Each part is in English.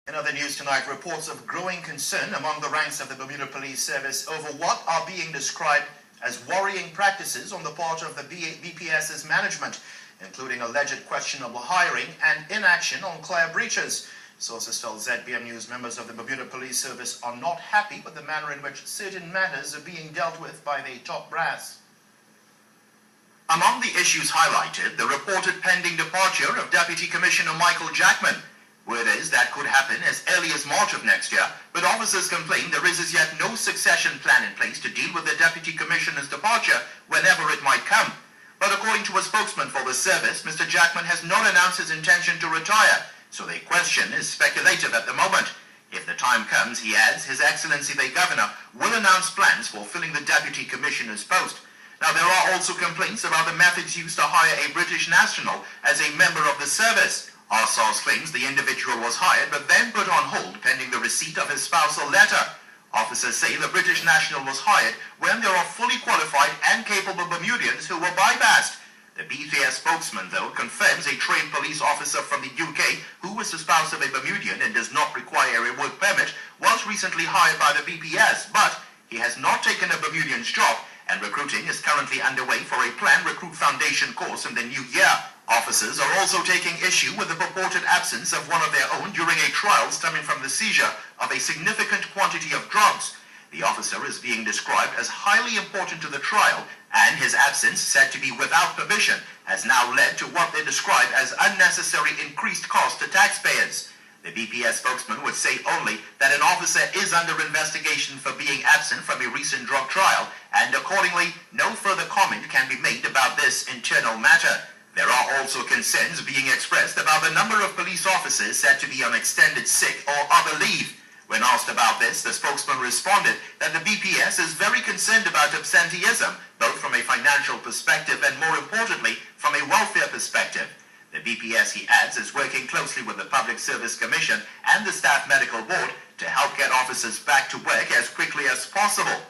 In other news tonight, reports of growing concern among the ranks of the Bermuda Police Service over what are being described as worrying practices on the part of the BPS's management, including alleged questionable hiring and inaction on clear breaches. Sources tell Zbm News members of the Bermuda Police Service are not happy with the manner in which certain matters are being dealt with by the top brass. Among the issues highlighted, the reported pending departure of Deputy Commissioner Michael Jackman. Word is that could happen as early as March of next year, but officers complain there is as yet no succession plan in place to deal with the Deputy Commissioner's departure whenever it might come. But according to a spokesman for the service, Mr. Jackman has not announced his intention to retire, so the question is speculative at the moment. If the time comes, he adds, His Excellency the Governor will announce plans for filling the Deputy Commissioner's post. Now, there are also complaints about the methods used to hire a British national as a member of the service. Our source claims the individual was hired but then put on hold pending the receipt of his spousal letter. Officers say the British national was hired when there are fully qualified and capable Bermudians who were bypassed. The BPS spokesman, though, confirms a trained police officer from the UK who was the spouse of a Bermudian and does not require a work permit was recently hired by the BPS, but he has not taken a Bermudian's job, and recruiting is currently underway for a planned recruit foundation course in the new year. Officers are also taking issue with the purported absence of one of their own during a trial stemming from the seizure of a significant quantity of drugs. The officer is being described as highly important to the trial, and his absence, said to be without permission, has now led to what they describe as unnecessary increased cost to taxpayers. The BPS spokesman would say only that an officer is under investigation for being absent from a recent drug trial, and accordingly, no further comment can be made about this internal matter. There are also concerns being expressed about the number of police officers said to be on extended sick or other leave. When asked about this, the spokesman responded that the BPS is very concerned about absenteeism, both from a financial perspective and, more importantly, from a welfare perspective. The BPS, he adds, is working closely with the Public Service Commission and the Staff Medical Board to help get officers back to work as quickly as possible.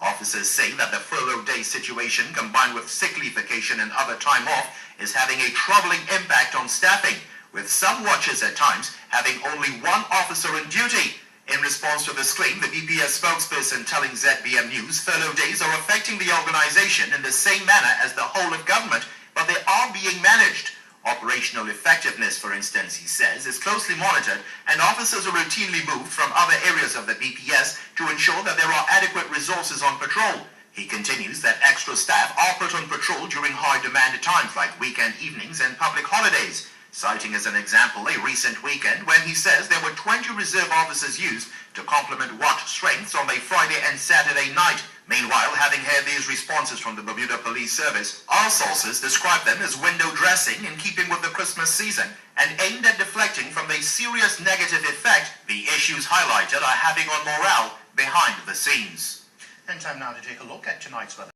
Officers say that the furlough day situation, combined with sick leave vacation and other time off, is having a troubling impact on staffing, with some watches at times having only one officer on duty. In response to this claim, the BPS spokesperson telling Zbm News furlough days are affecting the organization in the same manner as the whole of government, but they are being managed. Operational effectiveness, for instance, he says, is closely monitored, and officers are routinely moved from other areas of the BPS to ensure that there are adequate resources on patrol. He continues that extra staff are put on patrol during high-demand times like weekend evenings and public holidays, citing as an example a recent weekend when he says there were 20 reserve officers used to complement watch strengths on a Friday and Saturday night. Meanwhile, having heard these responses from the Bermuda Police Service, our sources describe them as window dressing in keeping with the Christmas season and aimed at deflecting from the serious negative effect the issues highlighted are having on morale behind the scenes. And time now to take a look at tonight's weather.